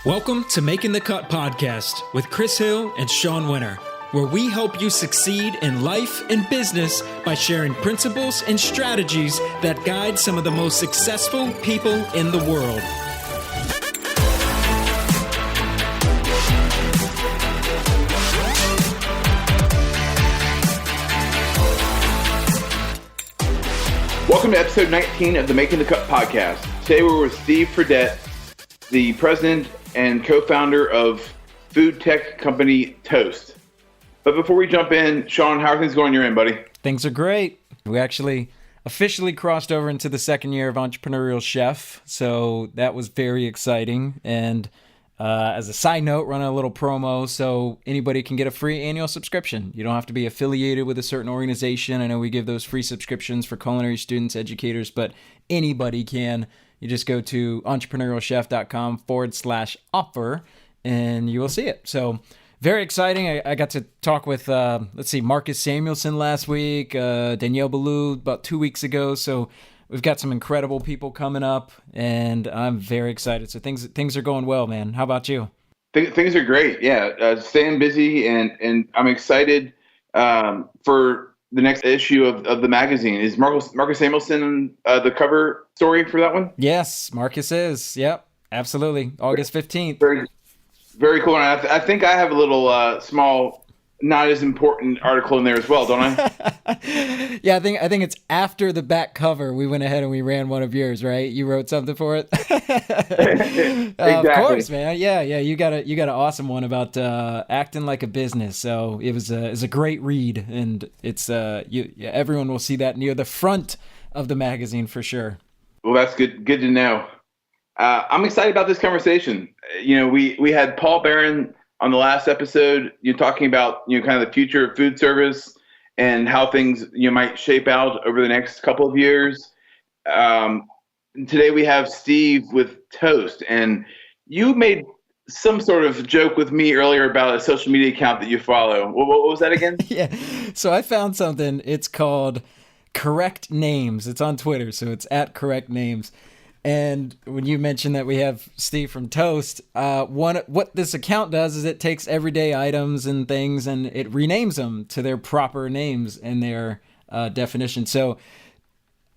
Welcome to Making the Cut podcast with Chris Hill and Sean Winter, where we help you succeed in life and business by sharing principles and strategies that guide some of the most successful people in the world. Welcome to episode 19 of the Making the Cut podcast. Today we're with Steve Fredette, the president and co-founder of food tech company Toast. But before we jump in, Sean, how are things going on your end, buddy? Things are great. We actually officially crossed over into the second year of Entrepreneurial Chef, so that was very exciting. And as a side note, running a little promo so anybody can get a free annual subscription. You don't have to be affiliated with a certain organization. I know we give those free subscriptions for culinary students, educators, but anybody can. You just go to entrepreneurialchef.com/offer and you will see it. So very exciting. I got to talk with, Marcus Samuelson last week, Danielle Ballou about 2 weeks ago. So we've got some incredible people coming up and I'm very excited. So things are going well, man. How about you? Things are great. Yeah. Staying busy and I'm excited for the next issue of the magazine. Is Marcus Samuelson the cover story for that one? Yes, Marcus is. Yep, absolutely. August 15th. Very, very cool. And I think I have a little small, not as important article in there as well, don't I? Yeah, I think it's after the back cover. We went ahead and we ran one of yours, right? You wrote something for it. Exactly. Of course, man. Yeah. You got an awesome one about acting like a business. So it was a great read, and it's everyone will see that near the front of the magazine for sure. Well, that's good. Good to know. I'm excited about this conversation. We had Paul Barron on the last episode, you're talking about, kind of the future of food service and how things, might shape out over the next couple of years. Today we have Steve with Toast, and you made some sort of joke with me earlier about a social media account that you follow. What was that again? Yeah. So I found something. It's called Correct Names. It's on Twitter, so it's @CorrectNames. And when you mentioned that we have Steve from Toast, what this account does is it takes everyday items and things and it renames them to their proper names and their definition. So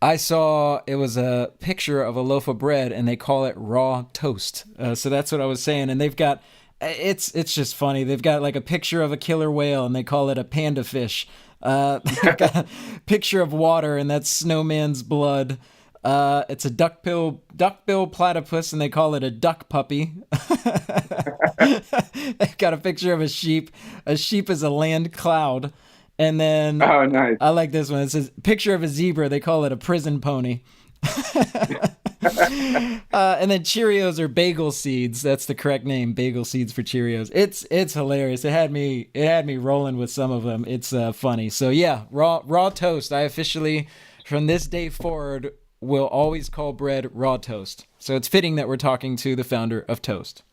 I saw it was a picture of a loaf of bread and they call it raw toast. So that's what I was saying. And they've got, it's just funny. They've got like a picture of a killer whale and they call it a panda fish. They've got a picture of water and that's snowman's blood. It's a duckbill platypus, and they call it a duck puppy. They've got a picture of a sheep. A sheep is a land cloud. And then, oh, nice. I like this one. It says, picture of a zebra. They call it a prison pony. And then Cheerios are bagel seeds. That's the correct name, bagel seeds for Cheerios. It's hilarious. It had me rolling with some of them. It's funny. So yeah, raw toast. I officially, from this day forward, will always call bread raw toast. So it's fitting that we're talking to the founder of Toast.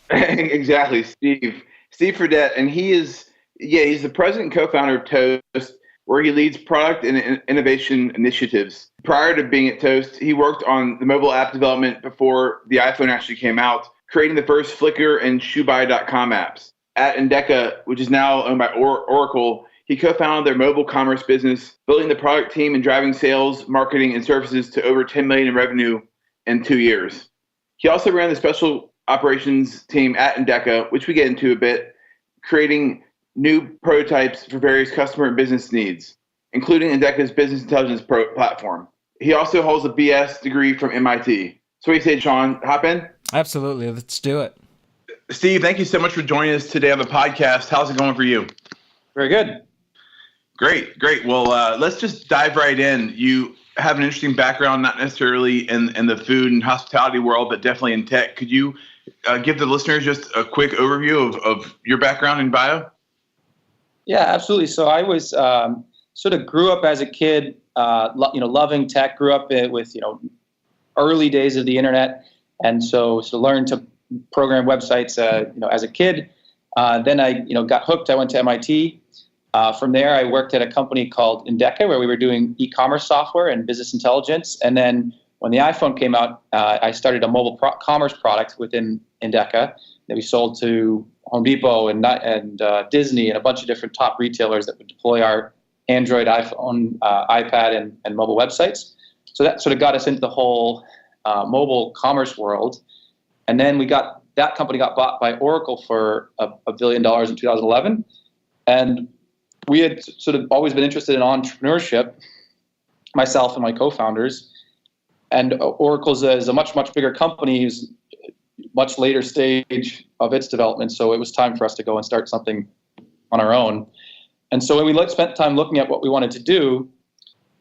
Exactly, Steve Fredette, and he's the president and co-founder of Toast, where he leads product and innovation initiatives. Prior to being at Toast, he worked on the mobile app development before the iPhone actually came out, creating the first Flickr and ShoeBuy.com apps. At Endeca, which is now owned by Oracle, he co-founded their mobile commerce business, building the product team and driving sales, marketing, and services to over $10 million in revenue in 2 years. He also ran the special operations team at Endeca, which we get into a bit, creating new prototypes for various customer and business needs, including Endeca's business intelligence platform. He also holds a BS degree from MIT. So what do you say, Sean? Hop in? Absolutely. Let's do it. Steve, thank you so much for joining us today on the podcast. How's it going for you? Very good. Great. Well, let's just dive right in. You have an interesting background, not necessarily in the food and hospitality world, but definitely in tech. Could you give the listeners just a quick overview of your background and bio? Yeah, absolutely. So I was sort of grew up as a kid, loving tech. Grew up with early days of the internet, and so learned to program websites. As a kid, then I got hooked. I went to MIT. From there, I worked at a company called Endeca, where we were doing e-commerce software and business intelligence. And then When the iPhone came out, I started a mobile commerce product within Endeca that we sold to Home Depot and Disney and a bunch of different top retailers that would deploy our Android, iPhone, iPad, and mobile websites. So that sort of got us into the whole mobile commerce world. And then that company got bought by Oracle for $1 billion in 2011. And we had sort of always been interested in entrepreneurship, myself and my co-founders. And Oracle is a much, much bigger company, who's much later stage of its development. So it was time for us to go and start something on our own. And so when we spent time looking at what we wanted to do,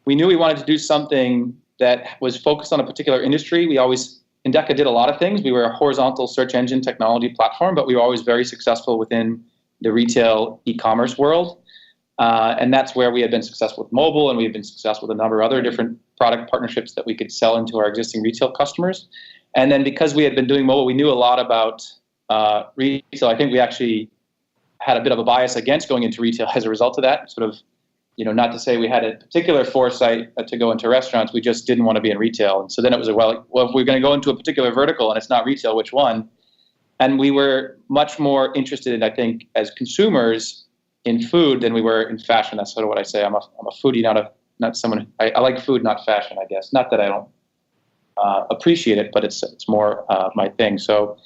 we knew we wanted to do something that was focused on a particular industry. Endeca did a lot of things. We were a horizontal search engine technology platform, but we were always very successful within the retail e-commerce world. And that's where we had been successful with mobile, and we had been successful with a number of other different product partnerships that we could sell into our existing retail customers. And then because we had been doing mobile, we knew a lot about retail. I think we actually had a bit of a bias against going into retail as a result of that. Sort of, not to say we had a particular foresight to go into restaurants, we just didn't want to be in retail. And so then it was if we're going to go into a particular vertical and it's not retail, which one? And we were much more interested in, I think, as consumers in food than we were in fashion. That's sort of what I say. I'm a foodie, not someone. I like food, not fashion, I guess. Not that I don't appreciate it, but it's more my thing. So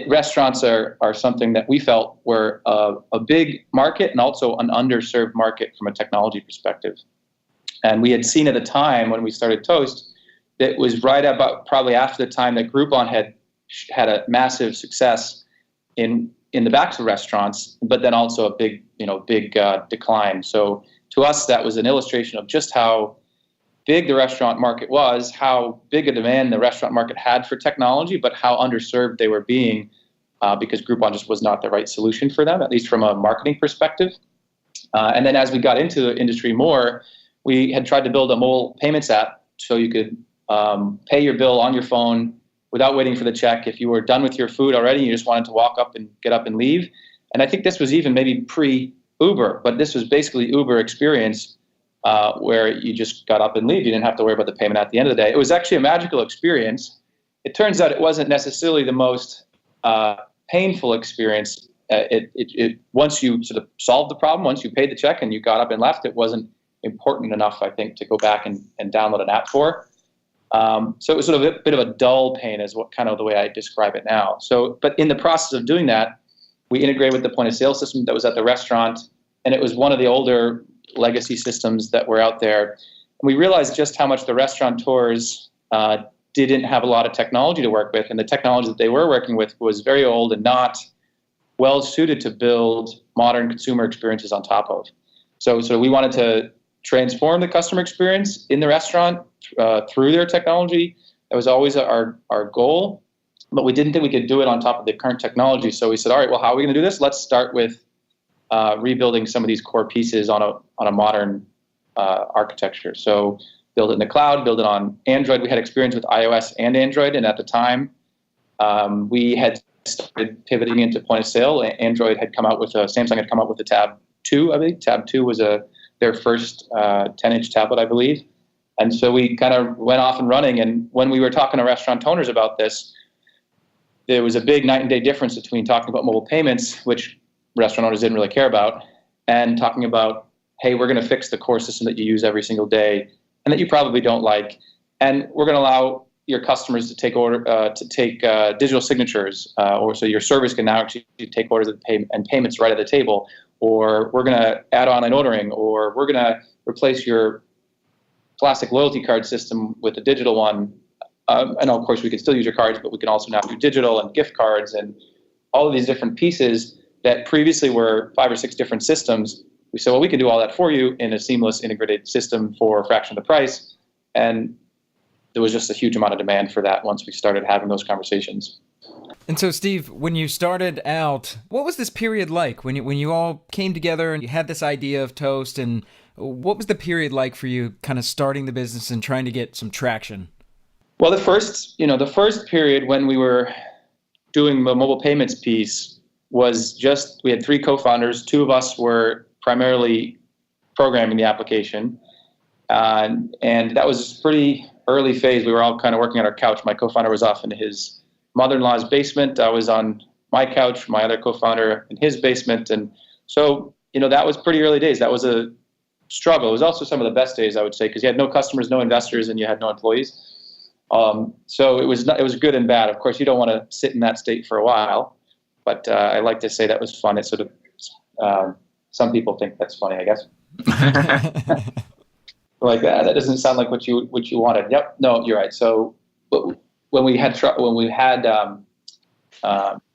restaurants are something that we felt were a big market and also an underserved market from a technology perspective. And we had seen at the time when we started Toast, that it was right about probably after the time that Groupon had a massive success in the backs of restaurants, but then also a big decline. So to us, that was an illustration of just how big the restaurant market was, how big a demand the restaurant market had for technology, but how underserved they were being because Groupon just was not the right solution for them, at least from a marketing perspective. And then as we got into the industry more, we had tried to build a mobile payments app so you could pay your bill on your phone without waiting for the check. If you were done with your food already, you just wanted to walk up and get up and leave. And I think this was even maybe pre-Uber, but this was basically Uber experience where you just got up and leave. You didn't have to worry about the payment at the end of the day. It was actually a magical experience. It turns out it wasn't necessarily the most painful experience. Once you sort of solved the problem, once you paid the check and you got up and left, it wasn't important enough, I think, to go back and download an app for. So it was sort of a bit of a dull pain is what kind of the way I describe it now. So, but in the process of doing that, we integrated with the point of sale system that was at the restaurant, and it was one of the older legacy systems that were out there. And we realized just how much the restaurateurs didn't have a lot of technology to work with, and the technology that they were working with was very old and not well suited to build modern consumer experiences on top of. So we wanted to transform the customer experience in the restaurant through their technology. That was always our goal, but we didn't think we could do it on top of the current technology. So we said, all right, well, how are we going to do this? Let's start with rebuilding some of these core pieces on a modern architecture. So build it in the cloud, build it on Android. We had experience with iOS and Android, and at the time we had started pivoting into point of sale. Android had come out with Samsung had come out with the Tab 2, I believe. Tab 2 was their first 10-inch tablet, I believe. And so we kind of went off and running. And when we were talking to restaurant owners about this, there was a big night and day difference between talking about mobile payments, which restaurant owners didn't really care about, and talking about, hey, we're going to fix the core system that you use every single day and that you probably don't like. And we're going to allow your customers to take digital signatures, or so your service can now actually take orders and payments right at the table. Or we're going to add online ordering, or we're going to replace your plastic loyalty card system with a digital one. And of course, we can still use your cards, but we can also now do digital and gift cards and all of these different pieces that previously were 5 or 6 different systems. We said, well, we can do all that for you in a seamless integrated system for a fraction of the price. And there was just a huge amount of demand for that once we started having those conversations. And so, Steve, when you started out, what was this period like when you all came together and you had this idea of Toast? And what was the period like for you kind of starting the business and trying to get some traction? Well, the first period when we were doing the mobile payments piece was we had 3 co-founders. 2 of us were primarily programming the application. And that was pretty early phase, we were all kind of working on our couch. My co-founder was off in his mother-in-law's basement. I was on my couch, my other co-founder in his basement. And so, that was pretty early days. That was a struggle. It was also some of the best days, I would say, because you had no customers, no investors, and you had no employees. So it was good and bad. Of course, you don't want to sit in that state for a while, but I like to say that was fun. It sort of, some people think that's funny, I guess. Like that doesn't sound like what you wanted. Yep. No, you're right. So when we had that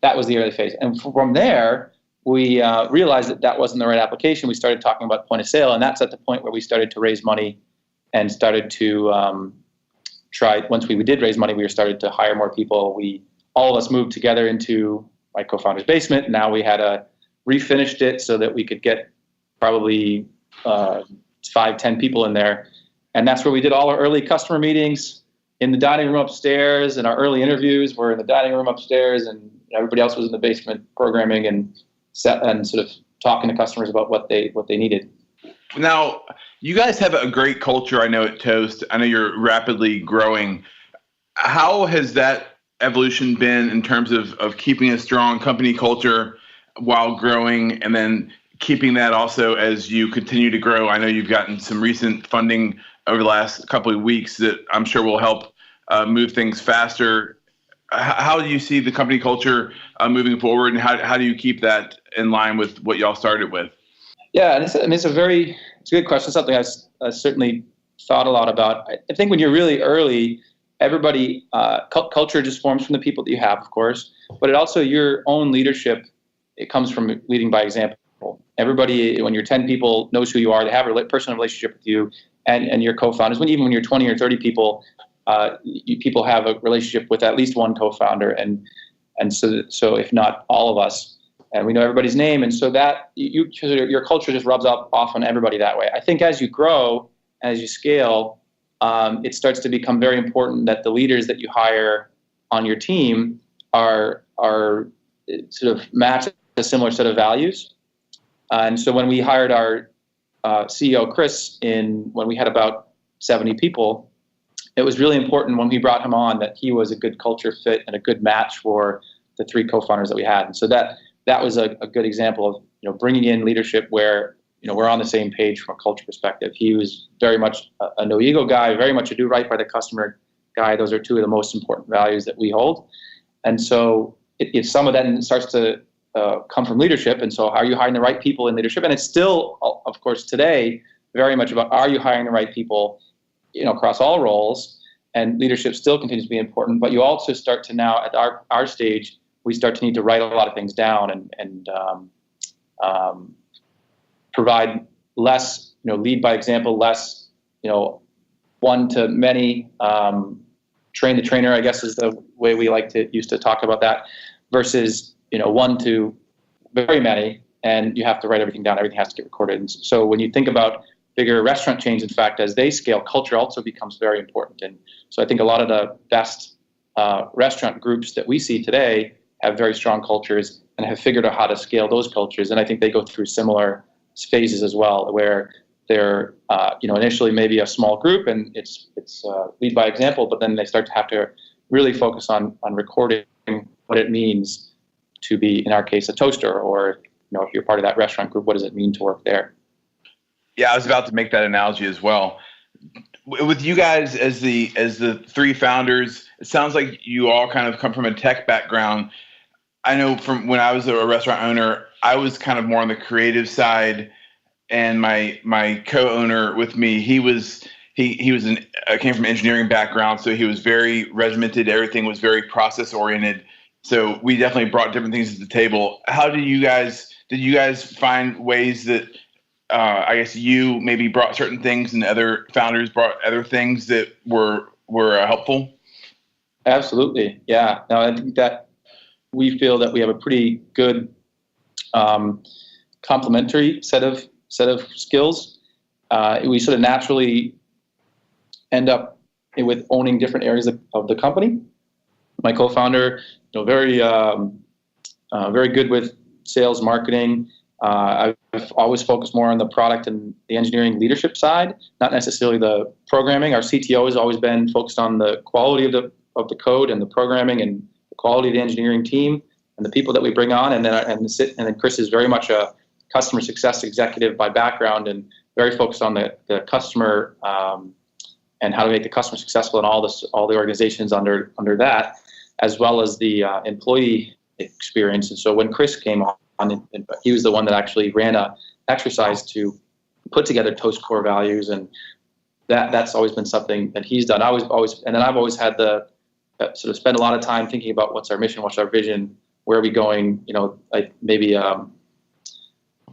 was the early phase, and from there we realized that wasn't the right application. We started talking about point of sale, and that's at the point where we started to raise money and started to try. Once we did raise money, we started to hire more people. All of us moved together into my co-founder's basement. Now we had refinished it so that we could get probably 5-10 people in there, and that's where we did all our early customer meetings in the dining room upstairs, and our early interviews were in the dining room upstairs, and everybody else was in the basement programming and sort of talking to customers about what they needed. Now, you guys have a great culture, I know, at Toast. I know you're rapidly growing. How has that evolution been in terms of keeping a strong company culture while growing, and then keeping that also as you continue to grow? I know you've gotten some recent funding over the last couple of weeks that I'm sure will help move things faster. How do you see the company culture moving forward, and how do you keep that in line with what y'all started with? Yeah, it's a good question. Something I certainly thought a lot about. I think when you're really early, everybody culture just forms from the people that you have, of course, but it also your own leadership. It comes from leading by example. Everybody, when you're 10 people, knows who you are. They have a personal relationship with you and your co-founders. Even when you're 20 or 30 people, people have a relationship with at least one co-founder, and so if not all of us, and we know everybody's name, and so that your culture just rubs off on everybody that way. I think as you grow, as you scale, it starts to become very important that the leaders that you hire on your team are sort of match a similar set of values. And so when we hired our CEO, Chris, when we had about 70 people, it was really important when we brought him on that he was a good culture fit and a good match for the 3 co-founders that we had. And so that was a good example of bringing in leadership where we're on the same page from a culture perspective. He was very much a no ego guy, very much a do right by the customer guy. Those are 2 of the most important values that we hold. And so if some of that starts to come from leadership, and so are you hiring the right people in leadership? And it's still, of course, today very much about are you hiring the right people, across all roles, and leadership still continues to be important. But you also start to now at our stage, we start to need to write a lot of things down and provide less, lead by example, less, one to many, train the trainer, I guess is the way we used to talk about that, versus one to very many, and you have to write everything down. Everything has to get recorded. And so when you think about bigger restaurant chains, in fact, as they scale, culture also becomes very important. And so I think a lot of the best restaurant groups that we see today have very strong cultures and have figured out how to scale those cultures. And I think they go through similar phases as well, where they're initially maybe a small group and it's lead by example, but then they start to have to really focus on recording what it means to be, in our case, a toaster, or if you're part of that restaurant group, what does it mean to work there? Yeah, I was about to make that analogy as well. With you guys as the 3 founders, it sounds like you all kind of come from a tech background. I know from when I was a restaurant owner, I was kind of more on the creative side, and my co-owner with me, he came from an engineering background, so he was very regimented. Everything was very process oriented. So we definitely brought different things to the table. How did you guys find ways that I guess you maybe brought certain things and other founders brought other things that were helpful? Absolutely. Yeah. No, I think that we feel that we have a pretty good complementary set of skills. We sort of naturally end up with owning different areas of the company. My co-founder, very good with sales, marketing, I've always focused more on the product and the engineering leadership side, not necessarily the programming. Our CTO has always been focused on the quality of the code and the programming and the quality of the engineering team and the people that we bring on. And then Chris is very much a customer success executive by background and very focused on the customer and how to make the customer successful in all the organizations under that, as well as the employee experience. And so when Chris came on, he was the one that actually ran a exercise to put together Toast core values, and that's always been something that he's done. I've always had the sort of spend a lot of time thinking about what's our mission, what's our vision, where are we going.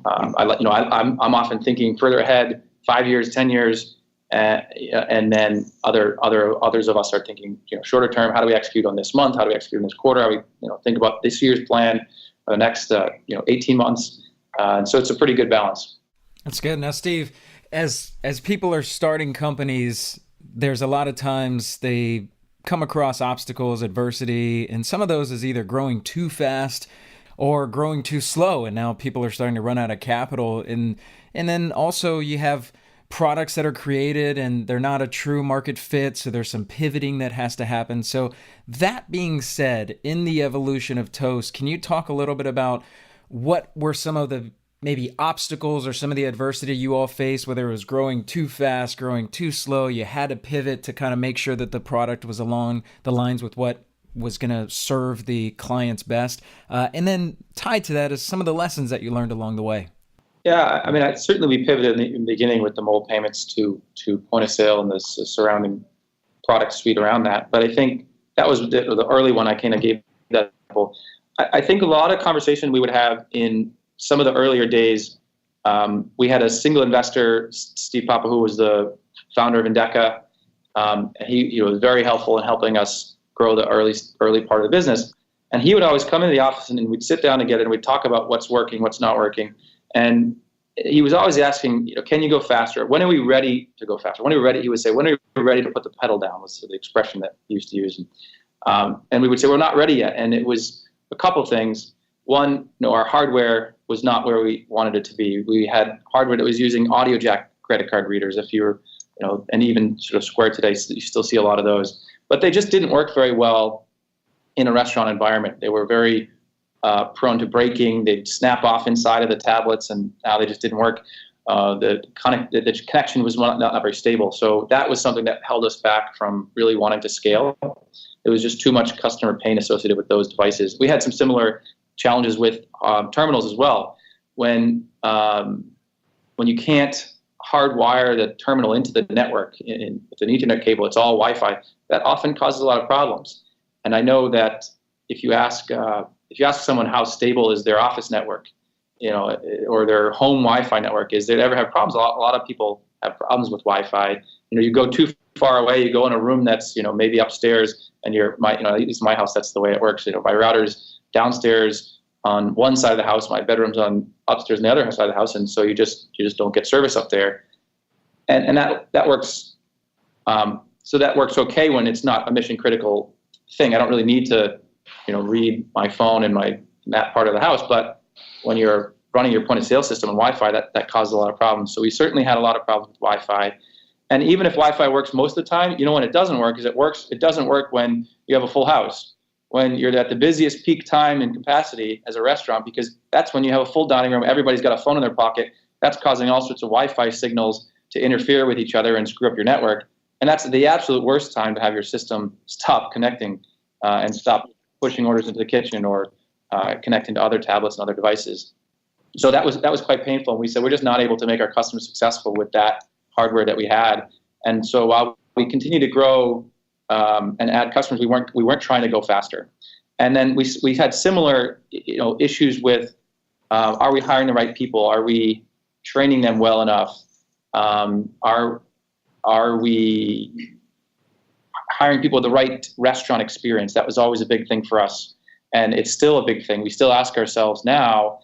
I'm often thinking further ahead, 5 years, 10 years, and then others of us are thinking shorter term. How do we execute on this month? How do we execute on this quarter? How do we think about this year's plan for the next 18 months? And so it's a pretty good balance. That's good. Now, Steve, as people are starting companies, there's a lot of times they come across obstacles, adversity, and some of those is either growing too fast or growing too slow, and now people are starting to run out of capital. And then also you have products that are created and they're not a true market fit, so there's some pivoting that has to happen. So that being said, in the evolution of Toast, can you talk a little bit about what were some of the maybe obstacles or some of the adversity you all faced, whether it was growing too fast, growing too slow, you had to pivot to kind of make sure that the product was along the lines with what was going to serve the clients best? And then tied to that is some of the lessons that you learned along the way. Yeah, I mean, certainly we pivoted in the beginning with the mobile payments to point of sale and the surrounding product suite around that. But I think that was the early one I kind of gave that example. I think a lot of conversation we would have in some of the earlier days, we had a single investor, Steve Papa, who was the founder of Endeca. And he was very helpful in helping us grow the early part of the business. And he would always come into the office and we'd sit down together and we'd talk about what's working, what's not working. And he was always asking, can you go faster? When are we ready to go faster? When are we ready? He would say, when are we ready to put the pedal down? Was the expression that he used to use. And we would say, we're not ready yet. And it was a couple things. One, our hardware was not where we wanted it to be. We had hardware that was using audio jack credit card readers. If you're, and even sort of Square today, you still see a lot of those. But they just didn't work very well in a restaurant environment. They were very prone to breaking. They'd snap off inside of the tablets, and now they just didn't work. The connection was not very stable. So that was something that held us back from really wanting to scale. It was just too much customer pain associated with those devices. We had some similar challenges with terminals as well. When you can't hardwire the terminal into the network with an Ethernet cable, it's all Wi-Fi. That often causes a lot of problems. And I know that if you ask someone how stable is their office network, or their home Wi-Fi network, is they ever have problems. A lot of people have problems with Wi-Fi. You go too far away, you go in a room that's maybe upstairs, and at least my house, that's the way it works. My router's downstairs on one side of the house, my bedroom's on upstairs on the other side of the house, and so you just don't get service up there. And that works. So that works okay when it's not a mission critical thing. I don't really need to read my phone in that part of the house. But when you're running your point of sale system on Wi-Fi, that causes a lot of problems. So we certainly had a lot of problems with Wi-Fi. And even if Wi-Fi works most of the time, when it doesn't work is it doesn't work when you have a full house, when you're at the busiest peak time in capacity as a restaurant, because that's when you have a full dining room, everybody's got a phone in their pocket. That's causing all sorts of Wi-Fi signals to interfere with each other and screw up your network. And that's the absolute worst time to have your system stop connecting and stop pushing orders into the kitchen or connecting to other tablets and other devices. So that was quite painful. And we said we're just not able to make our customers successful with that hardware that we had. And so while we continue to grow and add customers, we weren't trying to go faster. And then we had similar issues with are we hiring the right people? Are we training them well enough? Are we hiring people with the right restaurant experience? That was always a big thing for us. And it's still a big thing. We still ask ourselves now,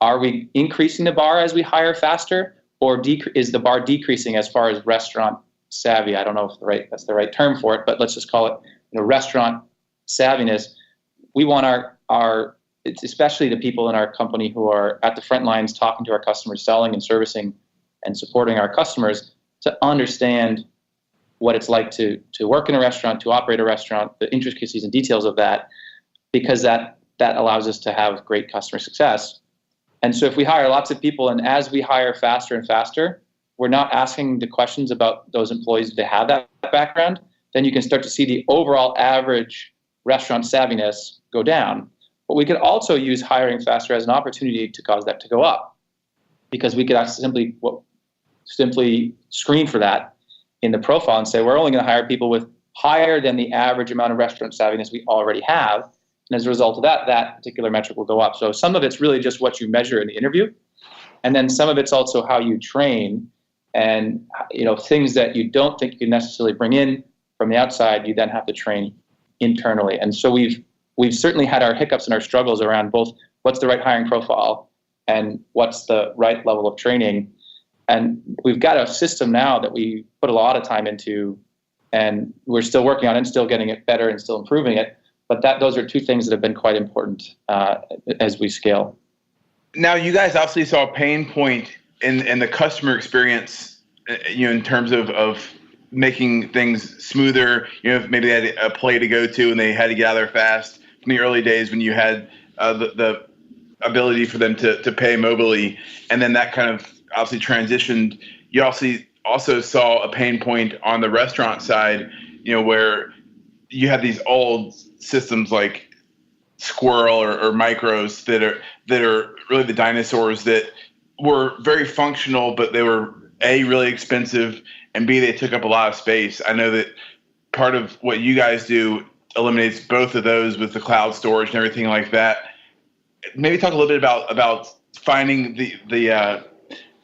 are we increasing the bar as we hire faster, or is the bar decreasing as far as restaurant savvy? I don't know if that's the right term for it, but let's just call it restaurant savviness. We want our it's especially the people in our company who are at the front lines talking to our customers, selling and servicing and supporting our customers, to understand what it's like to work in a restaurant, to operate a restaurant, the intricacies and details of that, because that allows us to have great customer success. And so if we hire lots of people, and as we hire faster and faster, we're not asking the questions about those employees if they have that background, then you can start to see the overall average restaurant savviness go down. But we could also use hiring faster as an opportunity to cause that to go up, because we could simply screen for that in the profile and say, we're only going to hire people with higher than the average amount of restaurant savviness we already have. And as a result of that, that particular metric will go up. So some of it's really just what you measure in the interview. And then some of it's also how you train, and things that you don't think you can necessarily bring in from the outside, you then have to train internally. And so we've certainly had our hiccups and our struggles around both what's the right hiring profile and what's the right level of training. And we've got a system now that we put a lot of time into, and we're still working on it and still getting it better and still improving it. But those are two things that have been quite important as we scale. Now, you guys obviously saw a pain point in the customer experience, in terms of making things smoother. Maybe they had a play to go to and they had to get out there fast. In the early days when you had the ability for them to pay mobily, and then that kind of obviously transitioned. You also saw a pain point on the restaurant side, where you have these old systems like Squirrel or Micros that are really the dinosaurs that were very functional, but they were A, really expensive, and B, they took up a lot of space. I know that part of what you guys do eliminates both of those with the cloud storage and everything like that. Maybe talk a little bit about finding the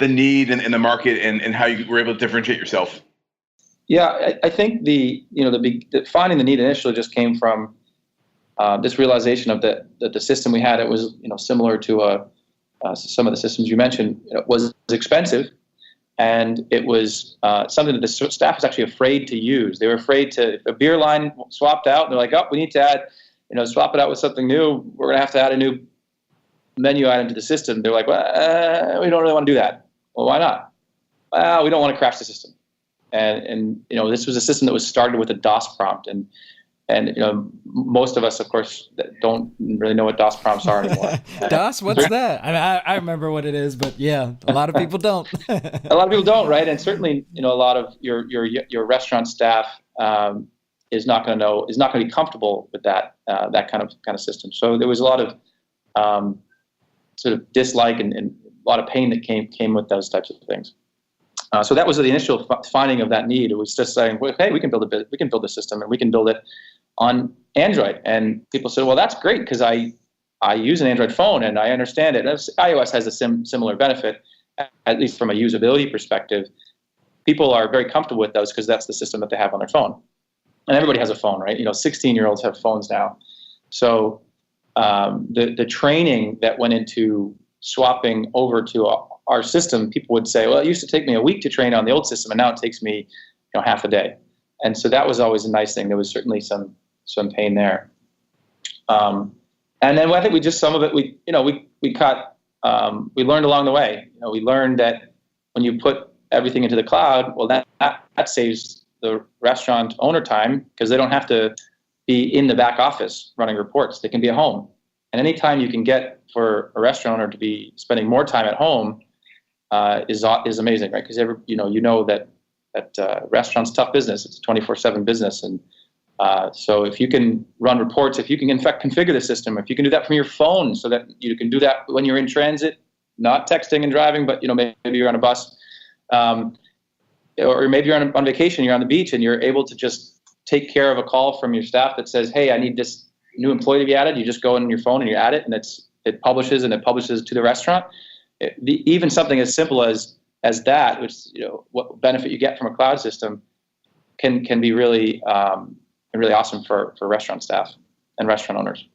need in the market and how you were able to differentiate yourself. Yeah, I think the finding the need initially just came from this realization of that the system we had, it was similar to some of the systems you mentioned, was expensive, and it was something that the staff was actually afraid to use. They were afraid to, if a beer line swapped out, and they're like, oh, we need to add, swap it out with something new. We're going to have to add a new menu item to the system. They're like, well, we don't really want to do that. Well, why not? Well, we don't want to crash the system. And this was a system that was started with a DOS prompt, and most of us, of course, don't really know what DOS prompts are anymore. DOS, what's that? I remember what it is, but yeah, a lot of people don't. A lot of people don't, right? And certainly, a lot of your restaurant staff is not going to be comfortable with that kind of system. So there was a lot of sort of dislike and a lot of pain that came with those types of things. So that was the initial finding of that need. It was just saying, well, hey, we can build a system, and we can build it on Android. And people said, well, that's great, because I use an Android phone and I understand it. And iOS has a similar benefit, at least from a usability perspective. People are very comfortable with those because that's the system that they have on their phone. And everybody has a phone, right? 16-year-olds have phones now. So the training that went into swapping over to our system, people would say, well, it used to take me a week to train on the old system, and now it takes me half a day. And so that was always a nice thing. There was certainly some pain there. And then I think some of it we learned along the way. We learned that when you put everything into the cloud, well, that saves the restaurant owner time, because they don't have to be in the back office running reports. They can be at home. And any time you can get for a restaurant owner to be spending more time at home is amazing, right? Because that restaurant's tough business. It's a 24/7 business, and so if you can run reports, if you can in fact configure the system, if you can do that from your phone, so that you can do that when you're in transit, not texting and driving, but maybe you're on a bus, or maybe you're on vacation, you're on the beach, and you're able to just take care of a call from your staff that says, hey, I need this new employee to be added. You just go in your phone and you add it, and it publishes to the restaurant. Even something as simple as that, which what benefit you get from a cloud system, can be really awesome for restaurant staff and restaurant owners.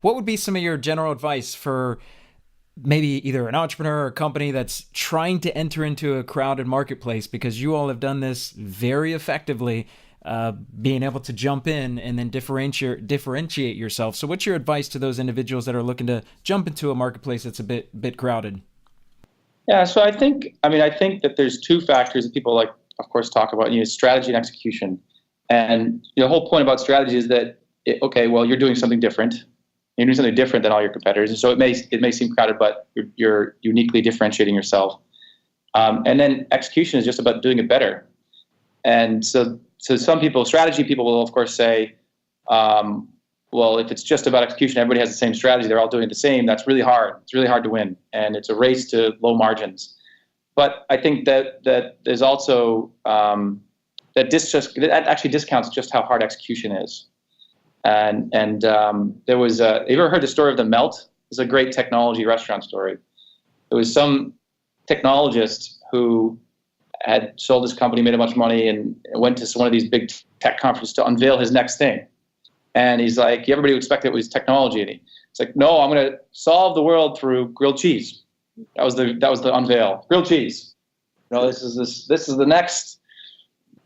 What would be some of your general advice for maybe either an entrepreneur or a company that's trying to enter into a crowded marketplace? Because you all have done this very effectively. being able to jump in and then differentiate yourself. So what's your advice to those individuals that are looking to jump into a marketplace that's a bit crowded? Yeah, so I think that there's two factors that people like, of course, talk about, strategy and execution. And the whole point about strategy is that, you're doing something different. You're doing something different than all your competitors. And so it may seem crowded, but you're uniquely differentiating yourself. And then execution is just about doing it better. And so some strategy people will, of course, say, if it's just about execution, everybody has the same strategy, they're all doing the same, that's really hard. It's really hard to win. And it's a race to low margins. But I think that there's also that actually discounts just how hard execution is. And there was have you ever heard the story of the Melt? It's a great technology restaurant story. There was some technologist who had sold his company, made a bunch of money, and went to one of these big tech conferences to unveil his next thing. And he's like, everybody would expect it was technology. And he's like, no, I'm going to solve the world through grilled cheese. That was the unveil. Grilled cheese. This is the next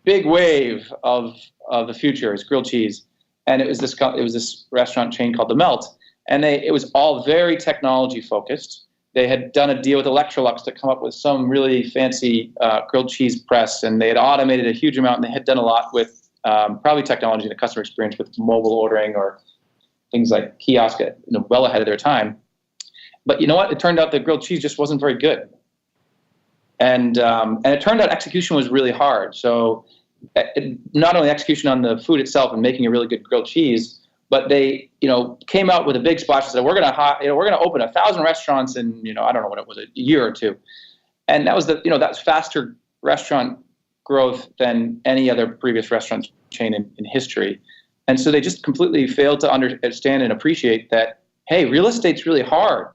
big wave of the future is grilled cheese. And it was this restaurant chain called the Melt, and it was all very technology focused. They had done a deal with Electrolux to come up with some really fancy grilled cheese press, and they had automated a huge amount, and they had done a lot with probably technology and the customer experience with mobile ordering or things like kiosk, well ahead of their time. But you know what? It turned out that grilled cheese just wasn't very good, and it turned out execution was really hard. So not only execution on the food itself and making a really good grilled cheese, but they came out with a big splash and said, we're going to open 1,000 restaurants in I don't know what it was, a year or two, and that was that's faster restaurant growth than any other previous restaurant chain in history. And so they just completely failed to understand and appreciate that, hey, real estate's really hard.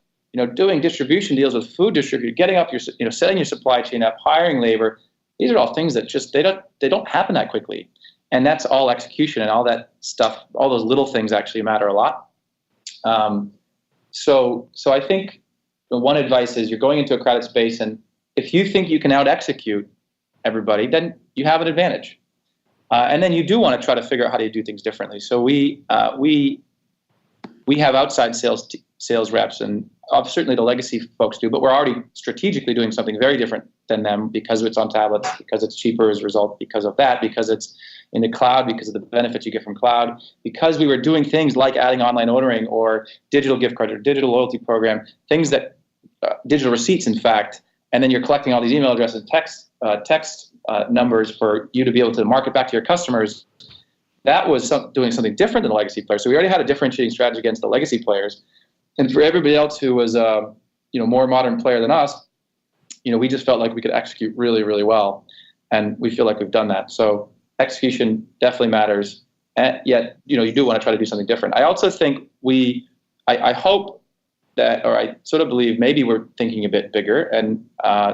Doing distribution deals with food distributors, getting up your, setting your supply chain up, hiring labor. These are all things that just, they don't happen that quickly. And that's all execution, and all that stuff, all those little things actually matter a lot. So I think the one advice is you're going into a crowded space, and if you think you can out execute everybody, then you have an advantage. And then you do want to try to figure out how to do things differently. So we have outside sales reps, and certainly the legacy folks do, but we're already strategically doing something very different than them because it's on tablets, because it's cheaper as a result, because of that, because it's in the cloud, because of the benefits you get from cloud, because we were doing things like adding online ordering or digital gift card or digital loyalty program, things that digital receipts, in fact, and then you're collecting all these email addresses, text numbers for you to be able to market back to your customers. That was doing something different than the legacy players. So we already had a differentiating strategy against the legacy players. And for everybody else who was more modern player than us, we just felt like we could execute really, really well. And we feel like we've done that. So execution definitely matters. And yet, you do want to try to do something different. I also think I hope that, or I sort of believe maybe we're thinking a bit bigger. And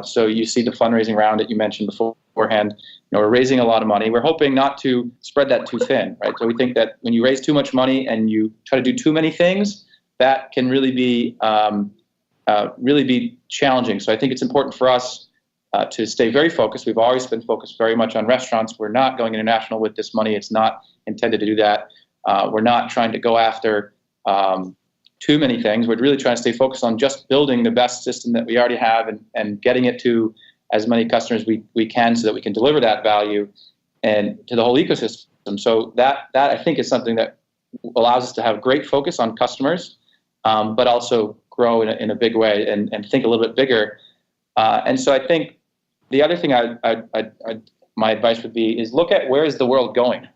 so you see the fundraising round that you mentioned beforehand. We're raising a lot of money. We're hoping not to spread that too thin, right? So we think that when you raise too much money and you try to do too many things, that can really be challenging. So I think it's important for us to stay very focused. We've always been focused very much on restaurants. We're not going international with this money. It's not intended to do that. We're not trying to go after too many things. We're really trying to stay focused on just building the best system that we already have and getting it to as many customers we can so that we can deliver that value and to the whole ecosystem. So that I think is something that allows us to have great focus on customers, but also grow in a big way and think a little bit bigger. And so I think the other thing my advice would be is look at where is the world going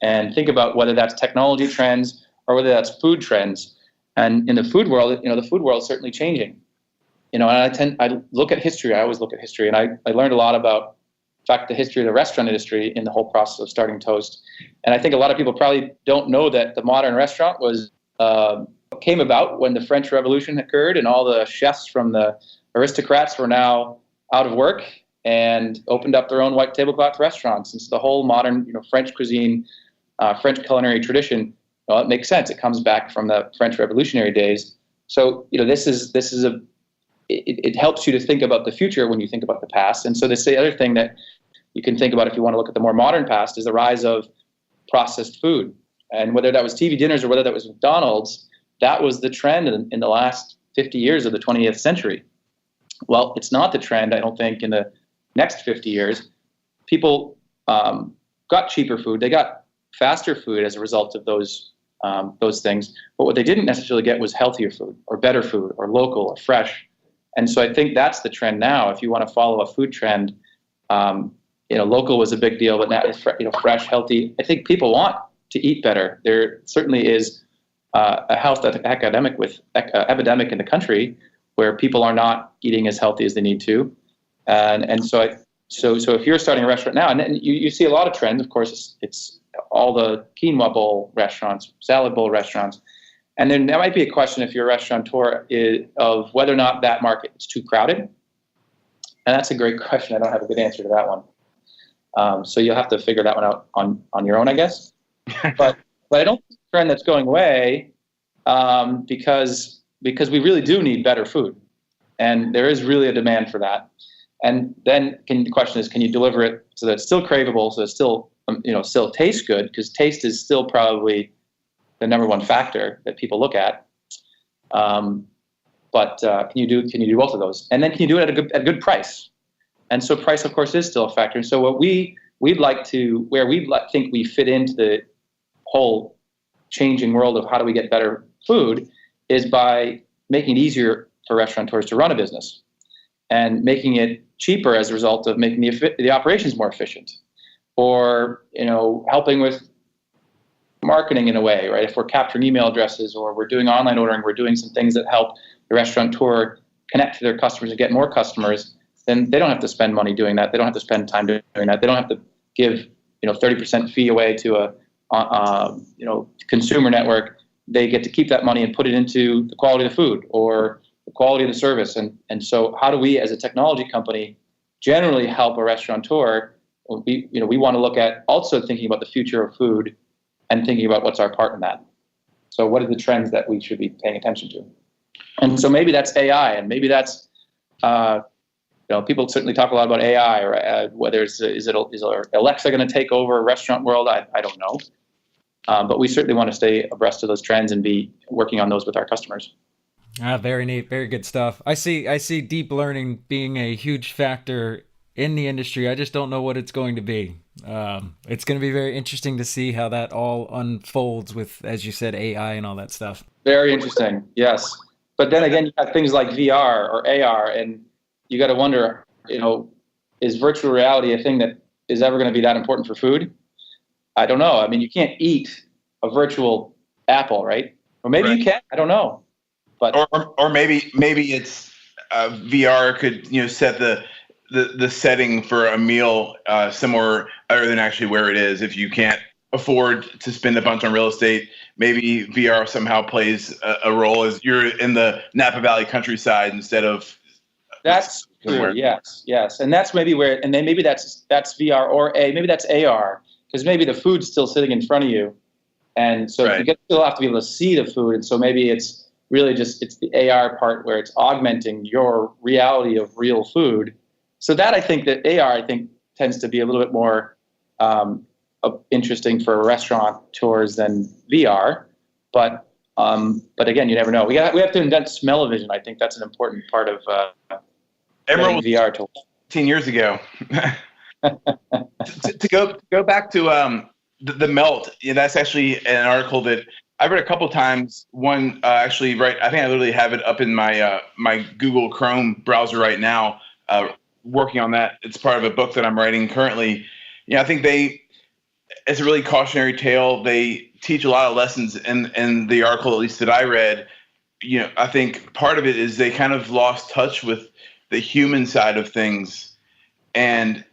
and think about whether that's technology trends or whether that's food trends. And in the food world, the food world is certainly changing. And I look at history. I always look at history, and I learned a lot about, in fact, the history of the restaurant industry in the whole process of starting Toast. And I think a lot of people probably don't know that the modern restaurant came about when the French Revolution occurred, and all the chefs from the aristocrats were now out of work and opened up their own white tablecloth restaurants. And so the whole modern, French cuisine, French culinary tradition, it makes sense. It comes back from the French Revolutionary days. So, it helps you to think about the future when you think about the past. And so this is the other thing that you can think about, if you want to look at the more modern past, is the rise of processed food. And whether that was TV dinners or whether that was McDonald's, that was the trend in the last 50 years of the 20th century. Well, it's not the trend, I don't think, in the next 50 years. People got cheaper food. They got faster food as a result of those things. But what they didn't necessarily get was healthier food or better food or local or fresh. And so I think that's the trend now. If you want to follow a food trend, local was a big deal, but now it's fresh, healthy. I think people want to eat better. There certainly is a health epidemic in the country where people are not eating as healthy as they need to, and so if you're starting a restaurant now, and you see a lot of trends, of course, it's all the quinoa bowl restaurants, salad bowl restaurants, and then there might be a question if you're a restaurateur of whether or not that market is too crowded, and that's a great question. I don't have a good answer to that one, so you'll have to figure that one out on your own, I guess. But I don't think it's a trend that's going away, because we really do need better food, and there is really a demand for that. And then the question is, can you deliver it so that it's still craveable, so it still tastes good? Because taste is still probably the number one factor that people look at. But can you do both of those? And then can you do it at a good price? And so price, of course, is still a factor. And so what we'd think we fit into the whole changing world of how do we get better food is by making it easier for restaurateurs to run a business and making it cheaper as a result of making the operations more efficient, or helping with marketing in a way, right? If we're capturing email addresses or we're doing online ordering, we're doing some things that help the restaurateur connect to their customers and get more customers, then they don't have to spend money doing that. They don't have to spend time doing that. They don't have to give 30% fee away to a consumer network. They get to keep that money and put it into the quality of the food or the quality of the service. And so how do we, as a technology company, generally help a restaurateur? We want to look at also thinking about the future of food and thinking about what's our part in that. So what are the trends that we should be paying attention to? And so maybe that's AI, and maybe that's, people certainly talk a lot about AI, or whether is Alexa going to take over a restaurant world? I don't know. But we certainly want to stay abreast of those trends and be working on those with our customers. Very neat. Very good stuff. I see deep learning being a huge factor in the industry. I just don't know what it's going to be. It's going to be very interesting to see how that all unfolds with, as you said, AI and all that stuff. Very interesting. Yes. But then again, you have things like VR or AR, and you got to wonder, is virtual reality a thing that is ever going to be that important for food? I don't know. I mean, you can't eat a virtual apple, right? Or maybe you can. I don't know. But or maybe it's VR could set the setting for a meal somewhere other than actually where it is. If you can't afford to spend a bunch on real estate, maybe VR somehow plays a role as you're in the Napa Valley countryside instead of. That's true. Yes. And that's maybe where, and then maybe that's VR or maybe that's AR. Because maybe the food's still sitting in front of you, and so right. You still have to be able to see the food. And so maybe it's really it's the AR part where it's augmenting your reality of real food. So that I think that AR tends to be a little bit more interesting for restaurateurs than VR. But again, you never know. We have to invent smell-o-vision. I think that's an important part of Emerald VR tools. 10 years ago. to go back to the melt, that's actually an article that I've read a couple times. One actually, right? I think I literally have it up in my my Google Chrome browser right now, working on that. It's part of a book that I'm writing currently. I think it's a really cautionary tale. They teach a lot of lessons in the article, at least that I read. I think part of it is they kind of lost touch with the human side of things, and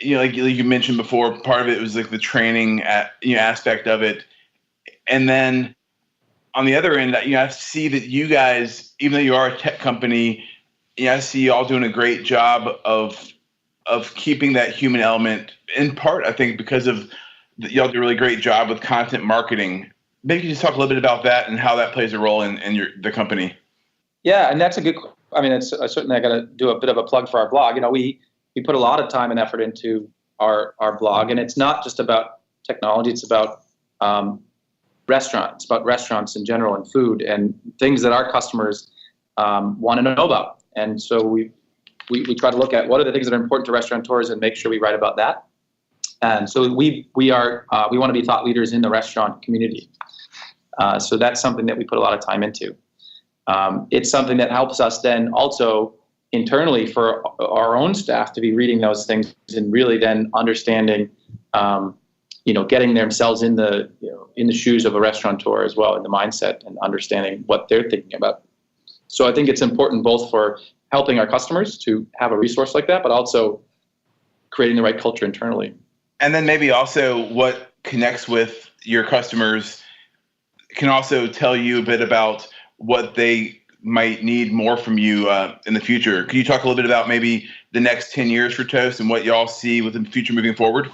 like you mentioned before, part of it was like the training aspect of it. And then on the other end, I see that you guys, even though you are a tech company, I see you all doing a great job of keeping that human element, in part, I think, because of y'all do a really great job with content marketing. Maybe you can just talk a little bit about that and how that plays a role in the company. Yeah, and that's a good, certainly I got to do a bit of a plug for our blog. We put a lot of time and effort into our blog, and it's not just about technology. It's about restaurants. It's about restaurants in general and food and things that our customers want to know about. And so we try to look at what are the things that are important to restaurateurs and make sure we write about that. And so we want to be thought leaders in the restaurant community. So that's something that we put a lot of time into. It's something that helps us then also internally for our own staff to be reading those things and really then understanding, getting themselves in the shoes of a restaurateur as well, in the mindset and understanding what they're thinking about. So I think it's important both for helping our customers to have a resource like that, but also creating the right culture internally. And then maybe also what connects with your customers can also tell you a bit about what they might need more from you in the future. Can you talk a little bit about maybe the next 10 years for Toast and what y'all see within the future moving forward?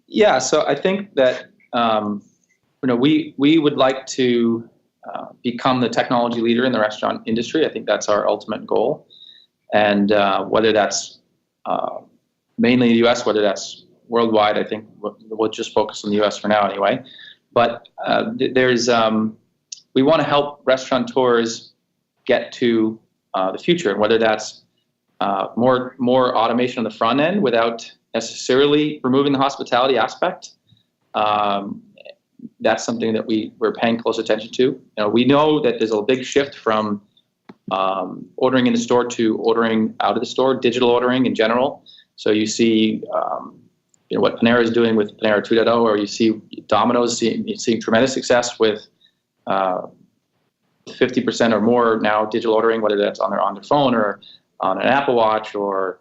Yeah, so I think that we would like to become the technology leader in the restaurant industry. I think that's our ultimate goal. And whether that's mainly the U.S., whether that's worldwide, I think we'll just focus on the U.S. for now anyway. But we want to help restaurateurs get to the future, and whether that's more automation on the front end without necessarily removing the hospitality aspect. That's something that we're paying close attention to. We know that there's a big shift from ordering in the store to ordering out of the store, digital ordering in general. So you see what Panera is doing with Panera 2.0, or you see Domino's seeing tremendous success with 50% or more now digital ordering, whether that's on their phone or on an Apple Watch or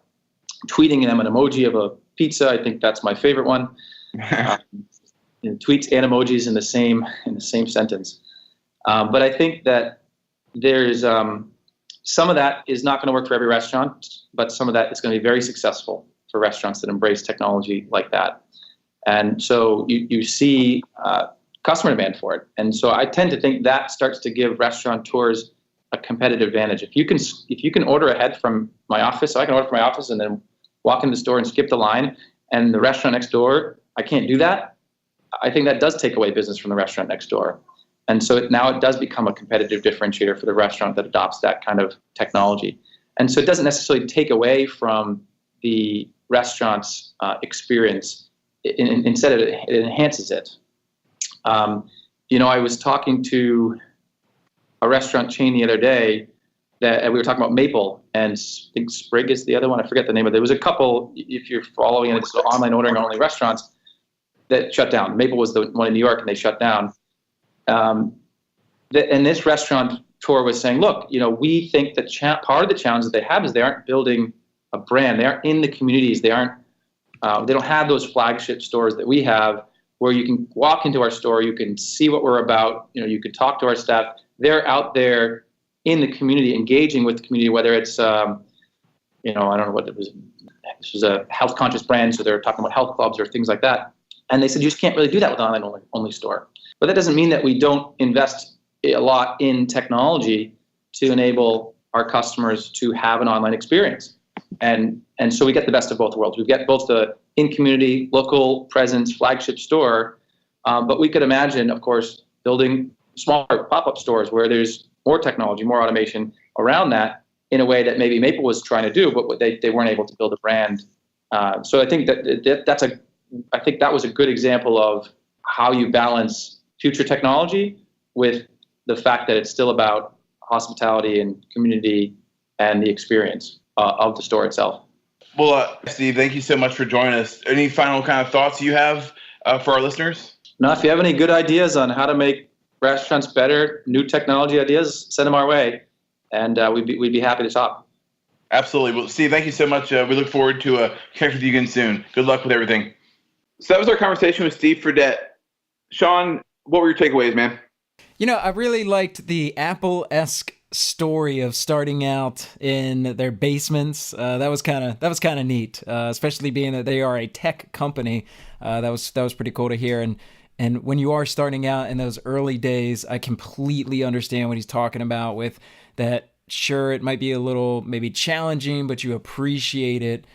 tweeting them an emoji of a pizza. I think that's my favorite one. Tweets and emojis in the same sentence. But I think that there's some of that is not going to work for every restaurant, but some of that is going to be very successful for restaurants that embrace technology like that. And so you see customer demand for it. And so I tend to think that starts to give restaurateurs a competitive advantage. If you can order ahead from my office, so I can order from my office and then walk in the store and skip the line, and the restaurant next door, I can't do that. I think that does take away business from the restaurant next door. And so now it does become a competitive differentiator for the restaurant that adopts that kind of technology. And so it doesn't necessarily take away from the restaurant's experience. Instead, it enhances it. I was talking to a restaurant chain the other day that we were talking about Maple, and I think Sprig is the other one. I forget the name of it. There was a couple, if you're following it, it's online ordering only restaurants that shut down. Maple was the one in New York, and they shut down. And this restaurant tour was saying, look, we think that part of the challenge that they have is they aren't building a brand. They aren't in the communities. They don't have those flagship stores that we have, where you can walk into our store, you can see what we're about, you can talk to our staff. They're out there in the community, engaging with the community, whether it's, I don't know what it was. This was a health conscious brand, so they're talking about health clubs or things like that. And they said, you just can't really do that with an online only store. But that doesn't mean that we don't invest a lot in technology to enable our customers to have an online experience. And so we get the best of both worlds. We get both the in-community, local presence, flagship store, but we could imagine, of course, building smaller pop-up stores where there's more technology, more automation around that in a way that maybe Maple was trying to do, but they weren't able to build a brand. So I think I think that was a good example of how you balance future technology with the fact that it's still about hospitality and community and the experience of the store itself. Well, Steve, thank you so much for joining us. Any final kind of thoughts you have for our listeners? No, if you have any good ideas on how to make restaurants better, new technology ideas, send them our way, and we'd be happy to talk. Absolutely. Well, Steve, thank you so much. We look forward to connecting with you again soon. Good luck with everything. So that was our conversation with Steve Fredette. Sean, what were your takeaways, man? I really liked the Apple-esque story of starting out in their basements. That was kind of neat, especially being that they are a tech company. That was pretty cool to hear. And when you are starting out in those early days, I completely understand what he's talking about with that. Sure, it might be a little maybe challenging, but you appreciate it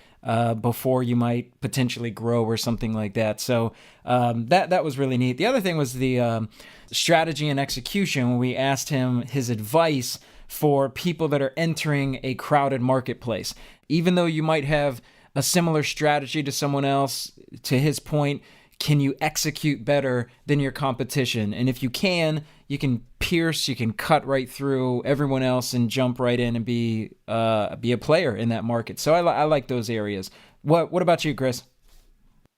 before you might potentially grow or something like that. So that was really neat. The other thing was the strategy and execution, when we asked him his advice for people that are entering a crowded marketplace. Even though you might have a similar strategy to someone else, to his point, can you execute better than your competition? And if you can pierce, you can cut right through everyone else and jump right in and be a player in that market. So I like those areas. What about you, Chris?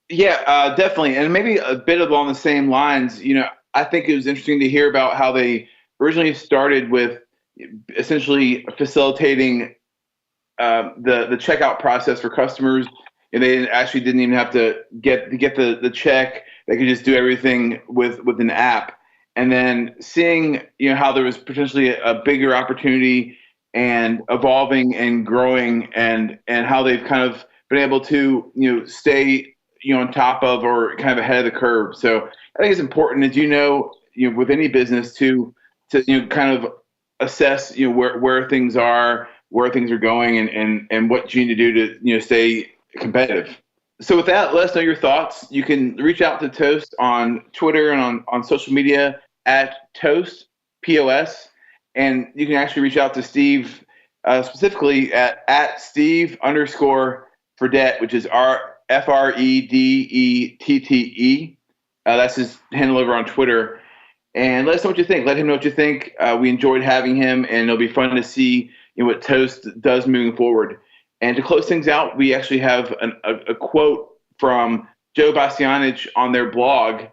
Yeah, definitely. And maybe a bit along the same lines, I think it was interesting to hear about how they originally started with essentially facilitating the checkout process for customers, and they didn't even have to get the check. They could just do everything with an app. And then seeing how there was potentially a bigger opportunity and evolving and growing, and how they've kind of been able to stay on top of or kind of ahead of the curve. So I think it's important, as with any business, to kind of assess where things are, where things are going, and what you need to do to stay competitive. So with that, let us know your thoughts. You can reach out to Toast on Twitter and on social media at Toast POS, and you can actually reach out to Steve specifically at Steve_Fredette, which is FREDETTE. That's his handle over on Twitter. And let us know what you think. Let him know what you think. We enjoyed having him, and it'll be fun to see what Toast does moving forward. And to close things out, we actually have a quote from Joe Bastianich on their blog,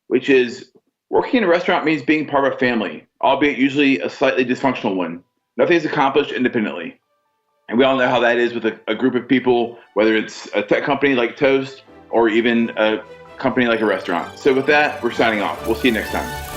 which is, "Working in a restaurant means being part of a family, albeit usually a slightly dysfunctional one. Nothing is accomplished independently." And we all know how that is with a group of people, whether it's a tech company like Toast or even a company like a restaurant. So with that, we're signing off. We'll see you next time.